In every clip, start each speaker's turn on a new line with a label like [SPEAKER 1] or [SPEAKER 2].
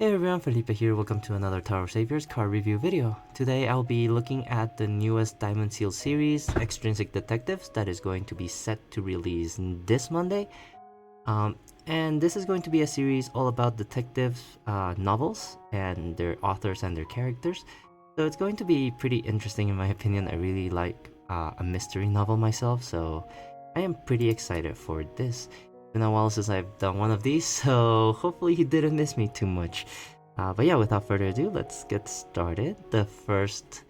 [SPEAKER 1] Hey everyone, Felipe here. Welcome to another Tower of Saviors card review video. Today I'll be looking at the newest Diamond Seal series, Extrinsic Detectives, that is going to be set to release this Monday. Um, and this is going to be a series all about detective novels and their authors and their characters. So it's going to be pretty interesting in my opinion. I really like a mystery novel myself, so I am pretty excited for this. It's been a while since I've done one of these, so hopefully you didn't miss me too much. But yeah, without further ado, let's get started. The first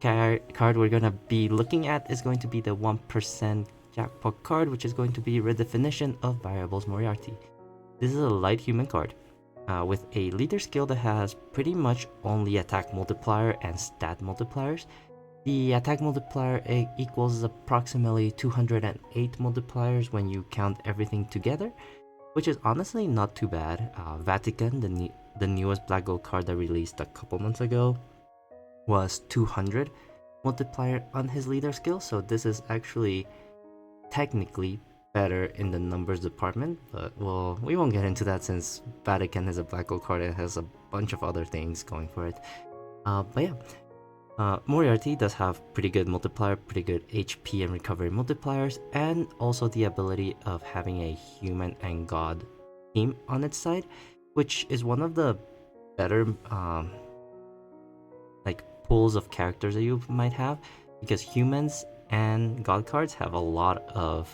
[SPEAKER 1] card we're gonna be looking at is going to be the 1% jackpot card, which is going to be Redefinition of Variables Moriarty. This is a light human card with a leader skill that has pretty much only attack multiplier and stat multipliers. The attack multiplier equals approximately 208 multipliers when you count everything together, which is honestly not too bad. Vatican, the newest Black Gold card that released a couple months ago, was 200 multiplier on his leader skill, so this is actually technically better in the numbers department, but well, we won't get into that since Vatican is a Black Gold card and has a bunch of other things going for it. But yeah. Moriarty does have pretty good multiplier, pretty good HP and recovery multipliers, and also the ability of having a human and god team on its side, which is one of the better like pools of characters that you might have, because humans and god cards have a lot of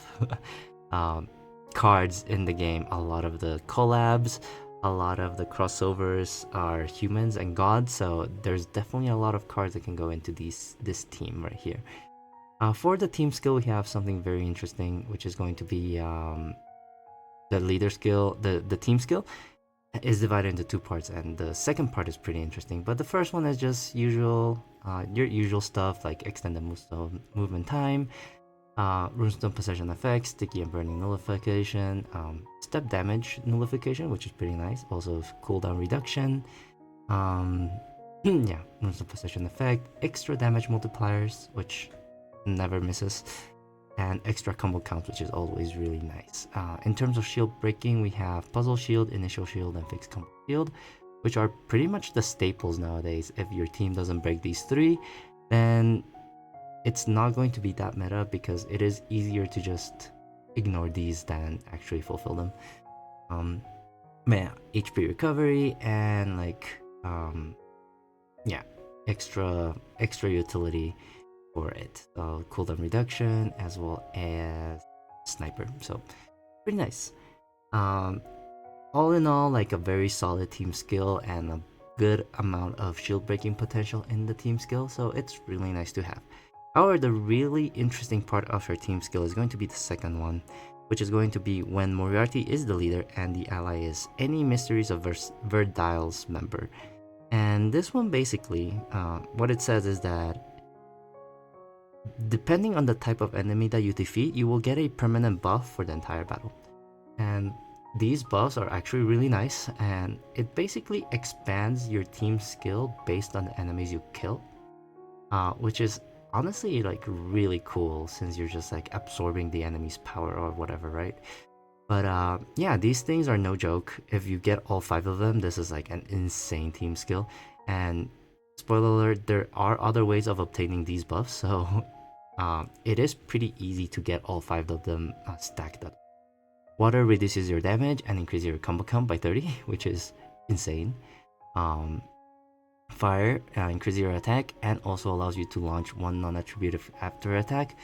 [SPEAKER 1] cards in the game. A lot of the collabs, a lot of the crossovers are humans and gods, so there's definitely a lot of cards that can go into this team right here. For the team skill, we have something very interesting, which is going to be the leader skill. The team skill is divided into two parts, and the second part is pretty interesting. But the first one is just your usual stuff like extended movement time, runestone possession effects, sticky and burning nullification, step damage nullification, which is pretty nice. Also cooldown reduction, yeah, runestone possession effect, extra damage multipliers, which never misses, and extra combo count, which is always really nice. In terms of shield breaking, we have puzzle shield, initial shield, and fixed combo shield, which are pretty much the staples nowadays. If your team doesn't break these three, then it's not going to be that meta, because it is easier to just ignore these than actually fulfill them. Yeah, HP recovery and yeah, extra utility for it. Cooldown reduction as well as sniper. So pretty nice. All in all, like a very solid team skill and a good amount of shield breaking potential in the team skill. So it's really nice to have. However, the really interesting part of her team skill is going to be the second one, which is going to be when Moriarty is the leader and the ally is any Mysteries of Verdile's member. And this one basically, what it says is that depending on the type of enemy that you defeat, you will get a permanent buff for the entire battle. And these buffs are actually really nice, and it basically expands your team skill based on the enemies you kill, which is honestly like really cool, since you're just like absorbing the enemy's power or whatever, right? But yeah, these things are no joke. If you get all 5 of them, this is like an insane team skill. And spoiler alert, there are other ways of obtaining these buffs, so it is pretty easy to get all 5 of them stacked up. Water reduces your damage and increases your combo count by 30, which is insane. Fire increases your attack and also allows you to launch one non-attributive after attack,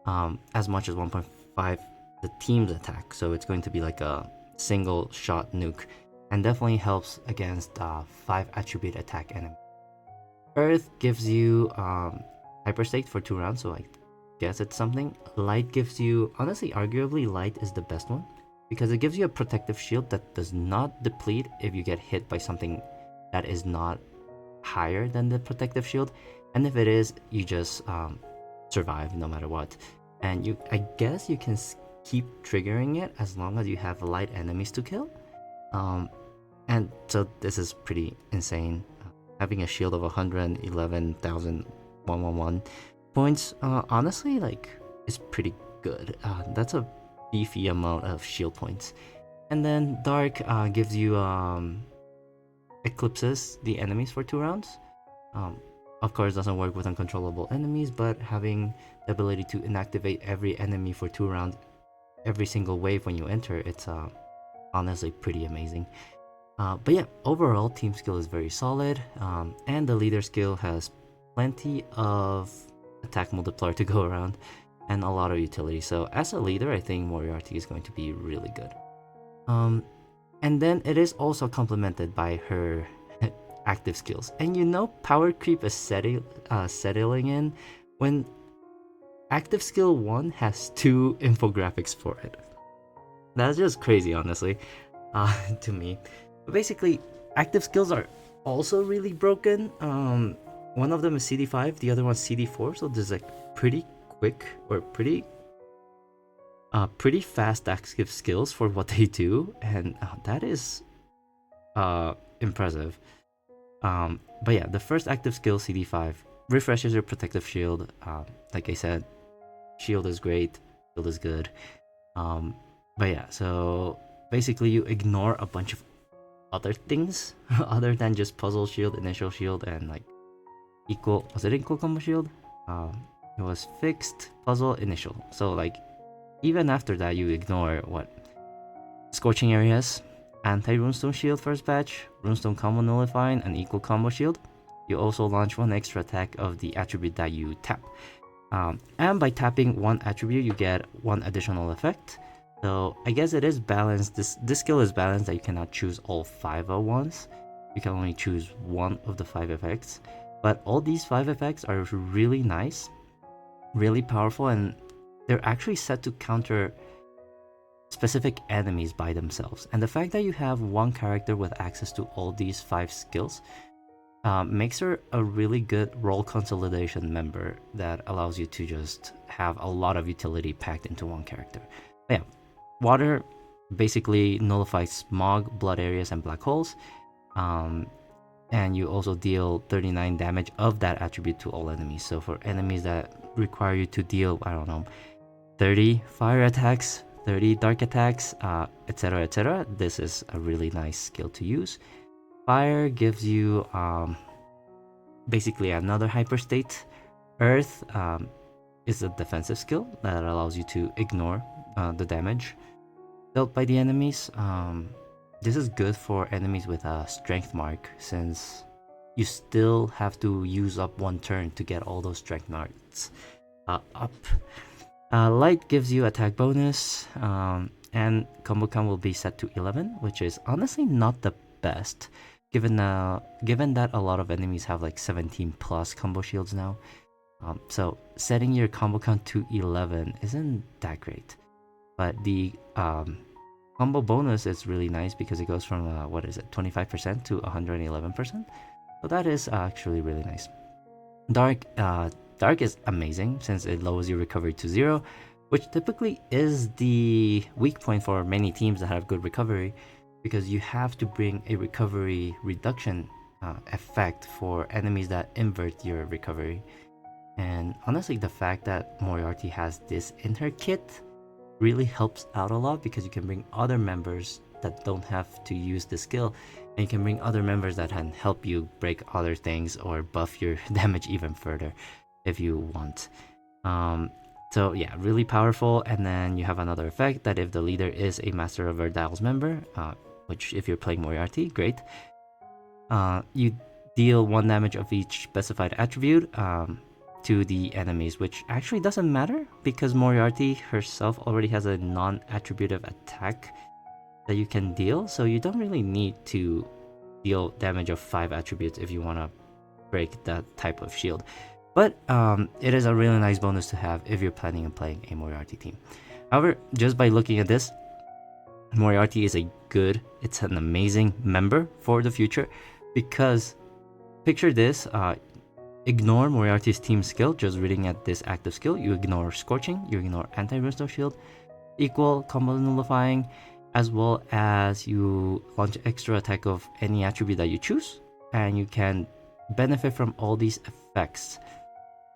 [SPEAKER 1] as much as 1.5 the team's attack. So it's going to be like a single shot nuke, and definitely helps against 5 attribute attack enemies. Earth gives you hyperstate for 2 rounds, so I guess it's something. Light gives you, honestly, arguably light is the best one, because it gives you a protective shield that does not deplete if you get hit by something that is not higher than the protective shield, and if it is, you just survive no matter what. And I guess you can keep triggering it as long as you have light enemies to kill. And so this is pretty insane. Having a shield of 111,111 points, honestly, like, is pretty good. That's a beefy amount of shield points. And then Dark gives you eclipses the enemies for 2 rounds. Um, of course, doesn't work with uncontrollable enemies, but having the ability to inactivate every enemy for 2 rounds, every single wave when you enter, it's honestly pretty amazing. But yeah, overall, team skill is very solid, and the leader skill has plenty of attack multiplier to go around and a lot of utility. So as a leader, I think Moriarty is going to be really good. And then it is also complemented by her active skills. And you know, power creep is settling in when active skill 1 has 2 infographics for it. That's just crazy, honestly, to me. But basically, active skills are also really broken. One of them is CD5, the other one's CD4, so there's like pretty quick or pretty fast active skills for what they do, and that is impressive. But yeah, the first active skill, CD5, refreshes your protective shield. Like I said, shield is great, shield is good. But yeah, so basically you ignore a bunch of other things other than just puzzle shield, initial shield, and like equal, was it equal combo shield? It was fixed, puzzle, initial. So like even after that you ignore what? Scorching areas, anti-runestone shield first batch, runestone combo nullifying, and equal combo shield. You also launch 1 extra attack of the attribute that you tap. And by tapping 1 attribute you get 1 additional effect. So I guess it is balanced. This skill is balanced that you cannot choose all 5 at once. You can only choose 1 of the 5 effects. But all these 5 effects are really nice, really powerful, and they're actually set to counter specific enemies by themselves. And the fact that you have one character with access to all these 5 skills makes her a really good role consolidation member that allows you to just have a lot of utility packed into one character. But yeah, water basically nullifies smog, blood areas, and black holes. And you also deal 39 damage of that attribute to all enemies. So for enemies that require you to deal, I don't know, 30 fire attacks, 30 dark attacks, etc., etc., this is a really nice skill to use. Fire gives you basically another hyperstate. Earth is a defensive skill that allows you to ignore the damage dealt by the enemies. This is good for enemies with a strength mark, since you still have to use up 1 turn to get all those strength marks up. Light gives you attack bonus, and combo count will be set to 11, which is honestly not the best, given that a lot of enemies have like 17 plus combo shields now. So setting your combo count to 11 isn't that great. But the combo bonus is really nice because it goes from 25% to 111%. So that is actually really nice. Dark is amazing since it lowers your recovery to 0, which typically is the weak point for many teams that have good recovery, because you have to bring a recovery reduction effect for enemies that invert your recovery. And honestly, the fact that Moriarty has this in her kit really helps out a lot, because you can bring other members that don't have to use the skill, and you can bring other members that can help you break other things or buff your damage even further if you want. So yeah, really powerful. And then you have another effect that if the leader is a Master of Verdial's member, which if you're playing Moriarty, great, you deal 1 damage of each specified attribute to the enemies, which actually doesn't matter because Moriarty herself already has a non-attributive attack that you can deal, so you don't really need to deal damage of 5 attributes if you want to break that type of shield. But it is a really nice bonus to have if you're planning on playing a Moriarty team. However, just by looking at this, Moriarty is it's an amazing member for the future, because picture this, ignore Moriarty's team skill, just reading at this active skill, you ignore Scorching, you ignore anti-runestone shield, equal combo nullifying, as well as you launch extra attack of any attribute that you choose, and you can benefit from all these effects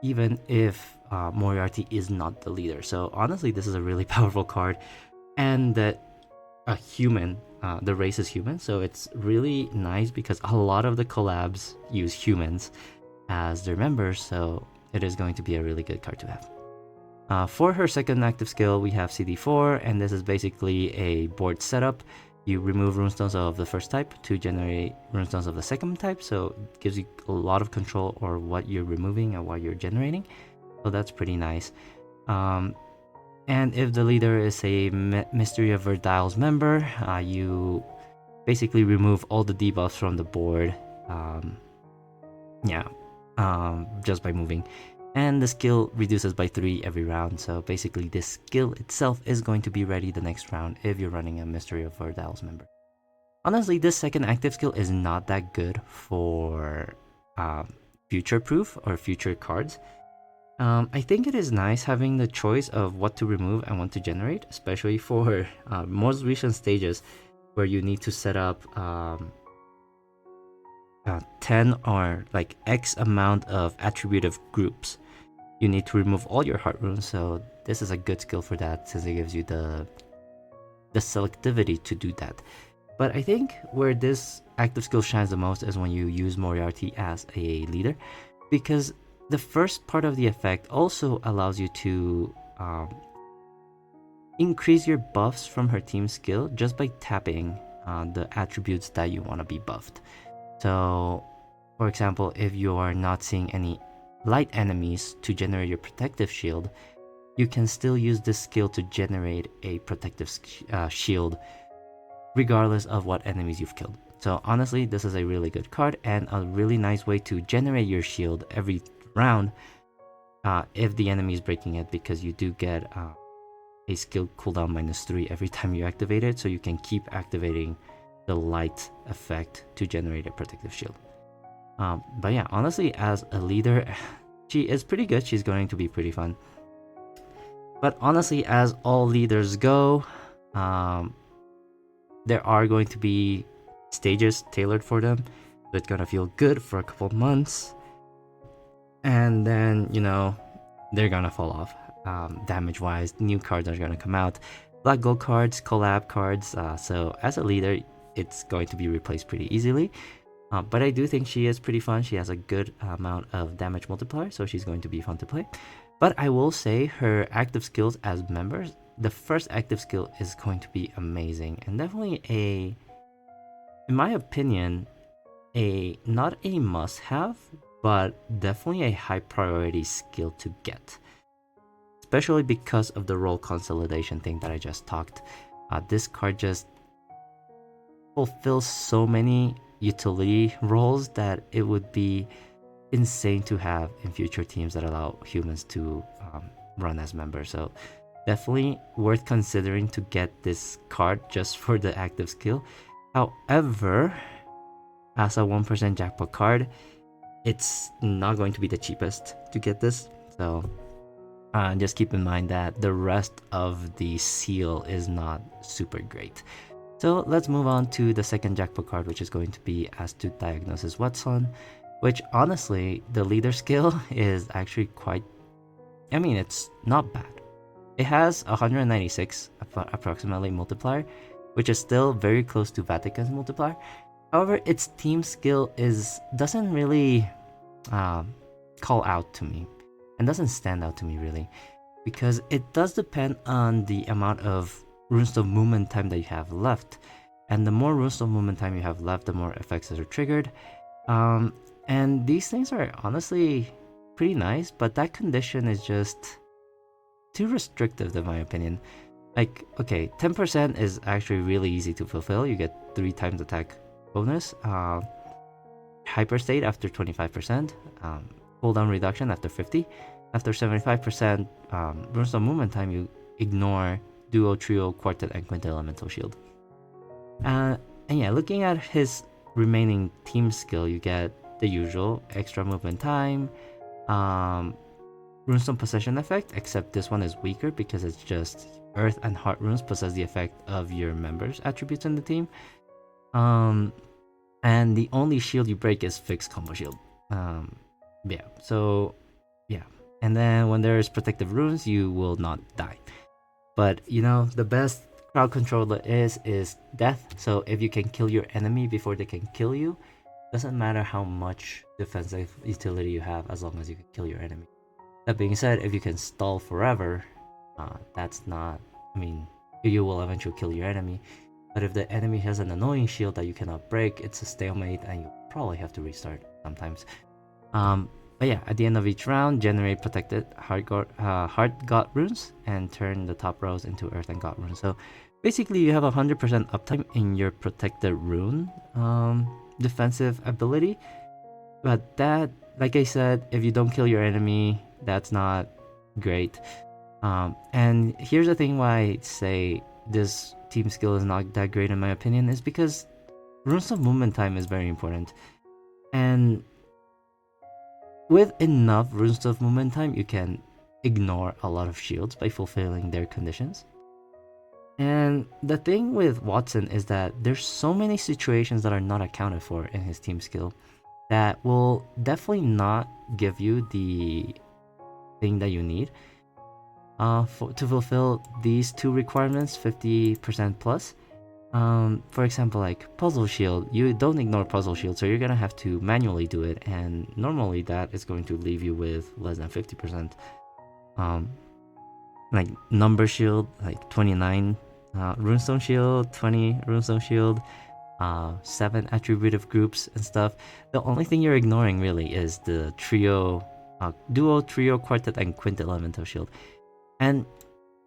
[SPEAKER 1] even if Moriarty is not the leader. So honestly, this is a really powerful card, and that a human the race is human, so it's really nice because a lot of the collabs use humans as their members, so it is going to be a really good card to have. For her second active skill, we have CD4, and this is basically a board setup. You remove runestones of the first type to generate runestones of the second type, so it gives you a lot of control over what you're removing and what you're generating, so that's pretty nice. And if the leader is a Mystery of Verdile's member, you basically remove all the debuffs from the board, just by moving. And the skill reduces by 3 every round, so basically this skill itself is going to be ready the next round if you're running a Mystery of Verdile's member. Honestly, this second active skill is not that good for future proof or future cards. I think it is nice having the choice of what to remove and what to generate, especially for most recent stages where you need to set up 10 or like X amount of attributive groups. You need to remove all your heart runes, so this is a good skill for that since it gives you the selectivity to do that. But I think where this active skill shines the most is when you use Moriarty as a leader, because the first part of the effect also allows you to increase your buffs from her team skill just by tapping the attributes that you want to be buffed. So, for example, if you are not seeing any light enemies to generate your protective shield, you can still use this skill to generate a protective shield regardless of what enemies you've killed. So honestly, this is a really good card and a really nice way to generate your shield every round if the enemy is breaking it, because you do get a skill cooldown -3 every time you activate it, so you can keep activating the light effect to generate a protective shield. But yeah, honestly, as a leader, she is pretty good. She's going to be pretty fun. But honestly, as all leaders go, there are going to be stages tailored for them. So it's gonna feel good for a couple months, and then, you know, they're gonna fall off. Damage wise, new cards are gonna come out, black gold cards, collab cards. So as a leader, it's going to be replaced pretty easily. But I do think she is pretty fun. She has a good amount of damage multiplier, so she's going to be fun to play. But I will say her active skills as members, the first active skill is going to be amazing, and definitely in my opinion, not a must-have, but definitely a high priority skill to get. Especially because of the role consolidation thing that I just talked. This card just fulfills so many utility roles that it would be insane to have in future teams that allow humans to run as members. So definitely worth considering to get this card just for the active skill. However, as a 1% jackpot card, it's not going to be the cheapest to get this. So just keep in mind that the rest of the seal is not super great. So let's move on to the second jackpot card, which is going to be Astute Diagnosis Watson, which honestly, the leader skill is actually quite, I mean, it's not bad. It has 196 approximately multiplier, which is still very close to Vatican's multiplier. However, its team skill doesn't really call out to me, and doesn't stand out to me really, because it does depend on the amount of runestone movement time that you have left, and the more runestone movement time you have left, the more effects that are triggered. And these things are honestly pretty nice, but that condition is just too restrictive in my opinion. Like, okay, 10% is actually really easy to fulfill. You get 3 times attack bonus, hyperstate after 25%, cooldown reduction after 50. After 75% runestone movement time, you ignore duo, trio, quartet, and quintet elemental shield. And yeah, looking at his remaining team skill, you get the usual extra movement time, runestone possession effect, except this one is weaker because it's just earth and heart runes possess the effect of your members' attributes in the team. And the only shield you break is fixed combo shield. Yeah, so yeah. And then when there's protective runes, you will not die. But you know, the best crowd control is death. So if you can kill your enemy before they can kill you, doesn't matter how much defensive utility you have as long as you can kill your enemy. That being said, if you can stall forever, that's not, I mean, you will eventually kill your enemy. But if the enemy has an annoying shield that you cannot break, it's a stalemate and you probably have to restart sometimes. But yeah, at the end of each round, generate protected Heart God runes and turn the top rows into Earth and God runes. So basically, you have 100% uptime in your protected rune defensive ability. But that, like I said, if you don't kill your enemy, that's not great. And here's the thing why I say this team skill is not that great in my opinion is because runes of movement time is very important. And with enough runes of movement time, you can ignore a lot of shields by fulfilling their conditions. And the thing with Watson is that there's so many situations that are not accounted for in his team skill that will definitely not give you the thing that you need to fulfill these two requirements, 50% plus. For example, like puzzle shield, you don't ignore puzzle shield, so you're gonna have to manually do it, and normally that is going to leave you with less than 50%. Like number shield, like 29 runestone shield, 20 runestone shield, 7 attributive groups and stuff. The only thing you're ignoring really is the trio, duo, trio, quartet, and quintet elemental shield. And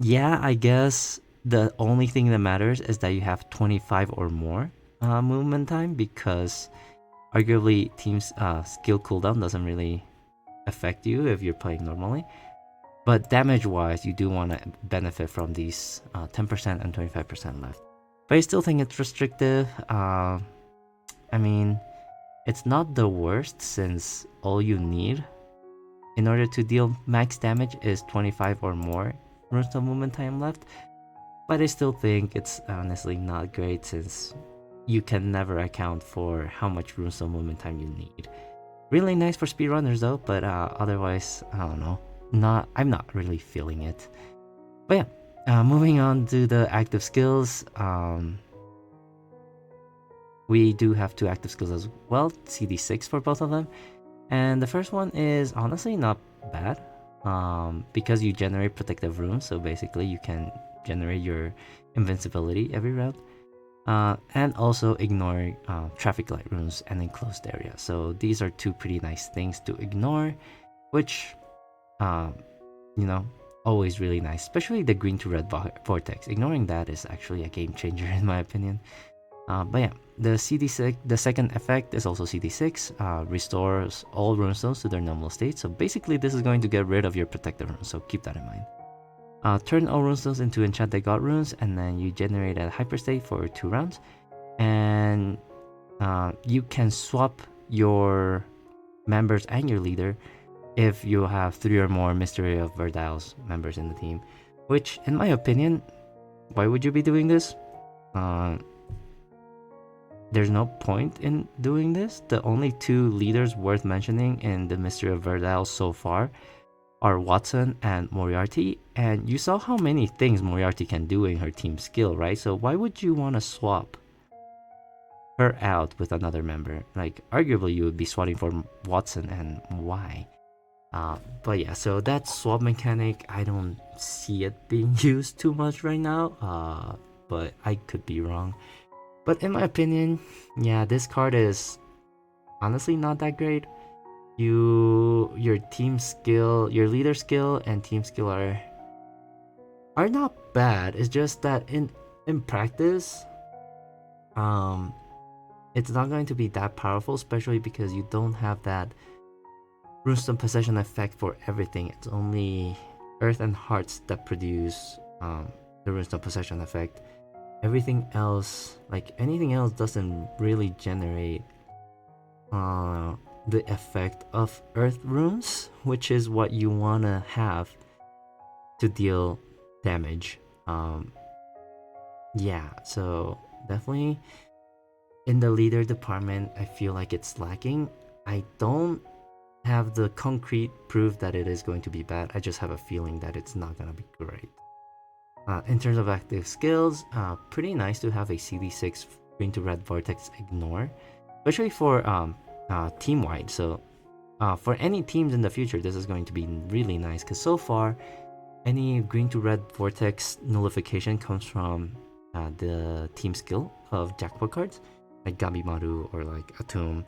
[SPEAKER 1] yeah, I guess the only thing that matters is that you have 25 or more movement time, because arguably team's skill cooldown doesn't really affect you if you're playing normally. But damage wise, you do want to benefit from these 10% and 25% left. But I still think it's restrictive. I mean, it's not the worst, since all you need in order to deal max damage is 25 or more runes of movement time left. But I still think it's honestly not great, since you can never account for how much runes of movement time you need. Really nice for speedrunners though, but otherwise, I don't know. I'm not really feeling it. But yeah, moving on to the active skills. We do have 2 active skills as well, CD6 for both of them. And the first one is honestly not bad, because you generate protective runes, so basically you can generate your invincibility every round. And also ignore traffic light runes and enclosed area. So these are 2 pretty nice things to ignore, which, you know, always really nice, especially the green to red vortex. Ignoring that is actually a game changer in my opinion. But yeah, the CD6, the second effect is also CD6, restores all runestones to their normal state. So basically this is going to get rid of your protective runes, so keep that in mind. Turn all runestones into enchanted god runes, and then you generate a hyperstate for 2 rounds. And you can swap your members and your leader if you have 3 or more Mystery of Verdile's members in the team. Which, in my opinion, why would you be doing this? There's no point in doing this. The only 2 leaders worth mentioning in the Mystery of Verdile so far are Watson and Moriarty, and you saw how many things Moriarty can do in her team skill, right? So why would you want to swap her out with another member? Like, arguably you would be swapping for Watson, and why? But yeah, so that swap mechanic, I don't see it being used too much right now, but I could be wrong. But in my opinion, yeah, this card is honestly not that great. Your team skill, your leader skill and team skill are not bad. It's just that in practice, it's not going to be that powerful, especially because you don't have that runestone possession effect for everything. It's only Earth and Hearts that produce the runestone possession effect. Everything else, like anything else, doesn't really generate the effect of Earth runes, which is what you wanna have to deal damage. Yeah, so definitely in the leader department, I feel like it's lacking. I don't have the concrete proof that it is going to be bad. I just have a feeling that it's not gonna be great. In terms of active skills, pretty nice to have a CD6 green to red vortex ignore, especially for team wide. So for any teams in the future, this is going to be really nice because so far, any green to red vortex nullification comes from the team skill of jackpot cards, like Gabimaru or like Atum.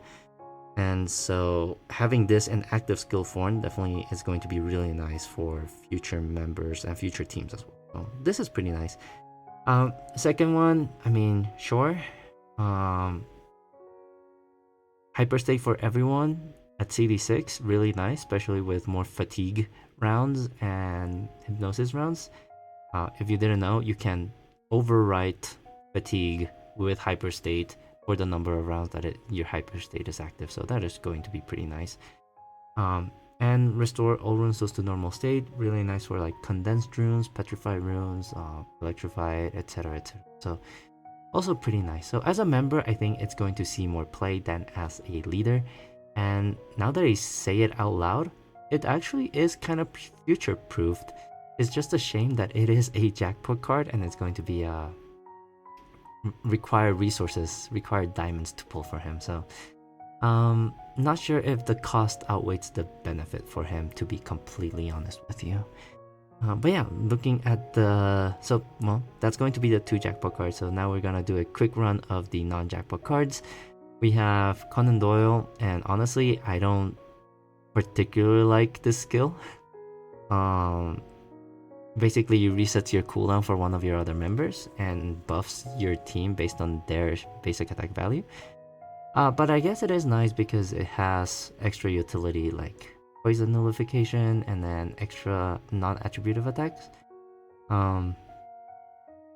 [SPEAKER 1] And so having this in active skill form definitely is going to be really nice for future members and future teams as well. So this is pretty nice. Second one, I mean, sure. Hyperstate for everyone at CD6, really nice, especially with more fatigue rounds and hypnosis rounds. If you didn't know, you can overwrite fatigue with hyperstate for the number of rounds that your hyperstate is active. So that is going to be pretty nice. And restore all rune souls to normal state. Really nice for like condensed runes, petrified runes, electrified, etc., etc. So also pretty nice. So as a member, I think it's going to see more play than as a leader. And now that I say it out loud, it actually is kind of future-proofed. It's just a shame that it is a jackpot card and it's going to be require resources, require diamonds to pull for him. So not sure if the cost outweighs the benefit for him, to be completely honest with you. But yeah, looking at the... So, well, that's going to be the 2 jackpot cards. So now we're gonna do a quick run of the non-jackpot cards. We have Conan Doyle, and honestly, I don't particularly like this skill. Basically, you reset your cooldown for one of your other members and buffs your team based on their basic attack value. But I guess it is nice because it has extra utility like poison nullification and then extra non-attributive attacks.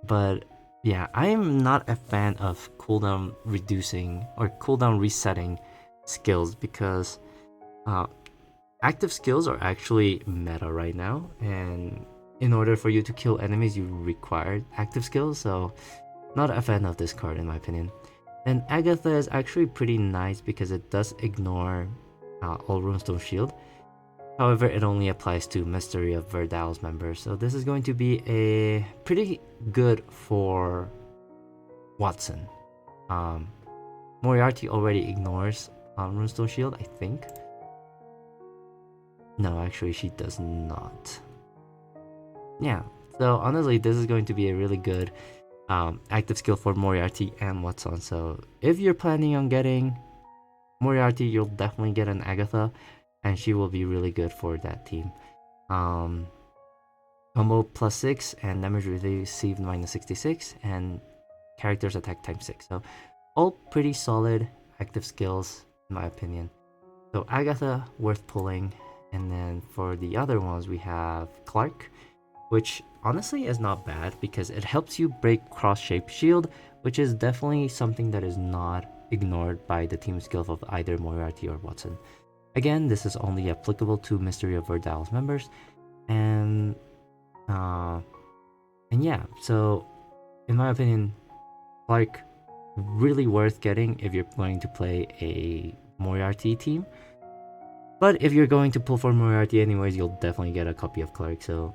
[SPEAKER 1] But yeah, I'm not a fan of cooldown reducing or cooldown resetting skills because active skills are actually meta right now, and in order for you to kill enemies you require active skills, so not a fan of this card in my opinion. And Agatha is actually pretty nice because it does ignore all Runestone Shield. However, it only applies to Mystery of Verdal's members, so this is going to be a pretty good for Watson. Moriarty already ignores Runestone Shield, I think. No, actually she does not. Yeah, so honestly this is going to be a really good active skill for Moriarty and Watson. So if you're planning on getting Moriarty, you'll definitely get an Agatha, and she will be really good for that team. Combo +6 and damage received -66 and characters attack ×6. So all pretty solid active skills in my opinion. So Agatha, worth pulling. And then for the other ones we have Clark, which honestly is not bad because it helps you break cross-shaped shield, which is definitely something that is not ignored by the team skill of either Moriarty or Watson. Again, this is only applicable to Mystery of Verdal's members, and yeah, so in my opinion, Clark really worth getting if you're going to play a Moriarty team. But if you're going to pull for Moriarty anyways, you'll definitely get a copy of Clark, so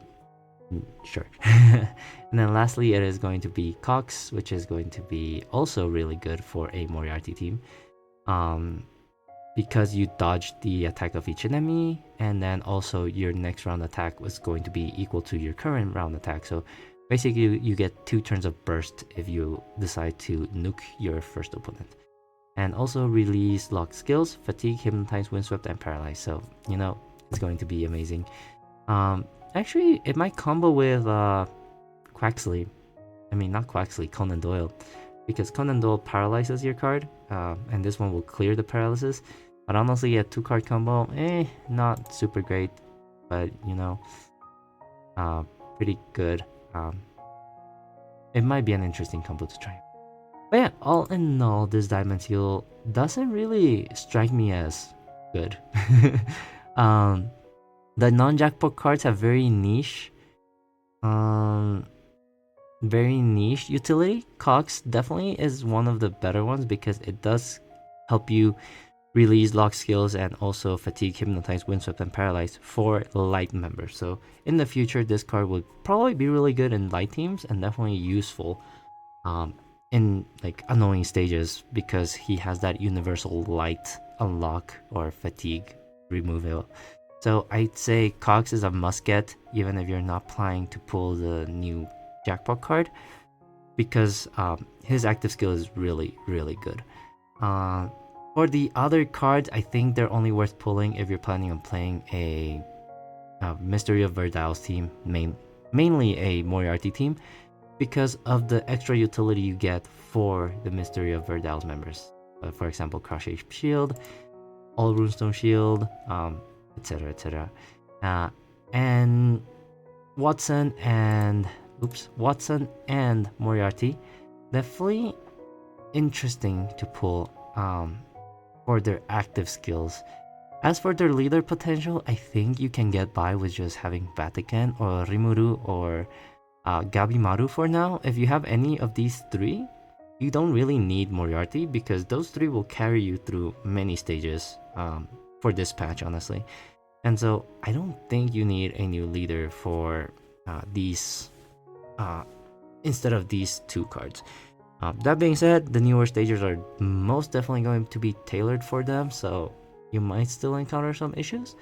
[SPEAKER 1] sure. And then lastly, it is going to be Cox, which is going to be also really good for a Moriarty team. Because you dodged the attack of each enemy, and then also your next round attack was going to be equal to your current round attack. So basically you get 2 turns of burst if you decide to nuke your first opponent. And also release locked skills, fatigue, hypnotize, windswept, and paralyze. So, you know, it's going to be amazing. Actually, it might combo with Quaxley. I mean, not Quaxley, Conan Doyle. Because Conan Doyle paralyzes your card, and this one will clear the paralysis. But honestly, a 2-card combo, not super great. But, you know, pretty good. It might be an interesting combo to try. But yeah, all in all, this Diamond Seal doesn't really strike me as good. The non-jackpot cards have very niche utility. Cox definitely is one of the better ones because it does help you release lock skills, and also fatigue, hypnotize, windswept, and paralyze for light members. So in the future, this card would probably be really good in light teams and definitely useful um, in like annoying stages because he has that universal light unlock or fatigue removal. So I'd say Cox is a must get even if you're not planning to pull the new jackpot card because his active skill is really good. For the other cards, I think they're only worth pulling if you're planning on playing a Mystery of Verdile's team, mainly a Moriarty team, because of the extra utility you get for the Mystery of Verdile's members. For example, Crush Shape Shield, All Runestone Shield, etc. etc. And Watson and Moriarty, definitely interesting to pull for their active skills. As for their leader potential, I think you can get by with just having Vatican or Rimuru or Gabimaru for now. If you have any of these three, you don't really need Moriarty because those three will carry you through many stages for this patch, honestly. And so I don't think you need a new leader for these instead of these two cards. That being said, the newer stages are most definitely going to be tailored for them, so you might still encounter some issues.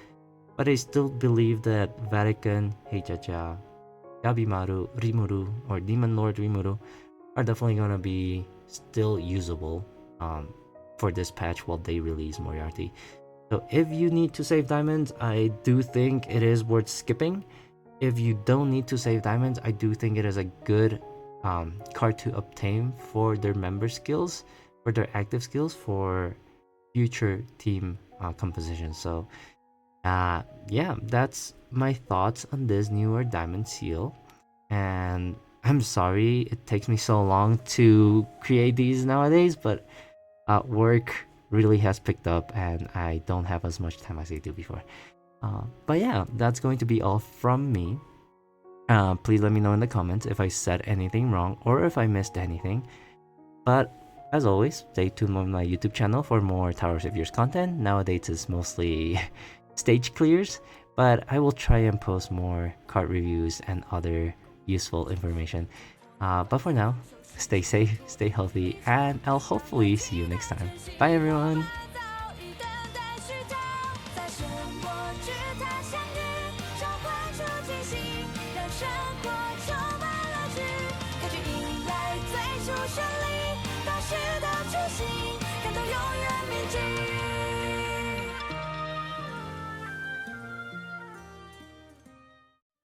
[SPEAKER 1] But I still believe that Vatican, Heijaja, Gabimaru, Rimuru, or Demon Lord Rimuru are definitely going to be still usable for this patch while they release Moriarty. So if you need to save diamonds, I do think it is worth skipping. If you don't need to save diamonds, I do think it is a good card to obtain for their member skills, for their active skills for future team composition. So yeah, that's my thoughts on this newer diamond seal. And I'm sorry it takes me so long to create these nowadays, but work really has picked up and I don't have as much time as I do before. But yeah, that's going to be all from me. Please let me know in the comments if I said anything wrong or if I missed anything. But as always, stay tuned on my YouTube channel for more Tower Saviors content. Nowadays it's mostly stage clears, but I will try and post more card reviews and other useful information. But for now, stay safe, stay healthy, and I'll hopefully see you next time. Bye everyone!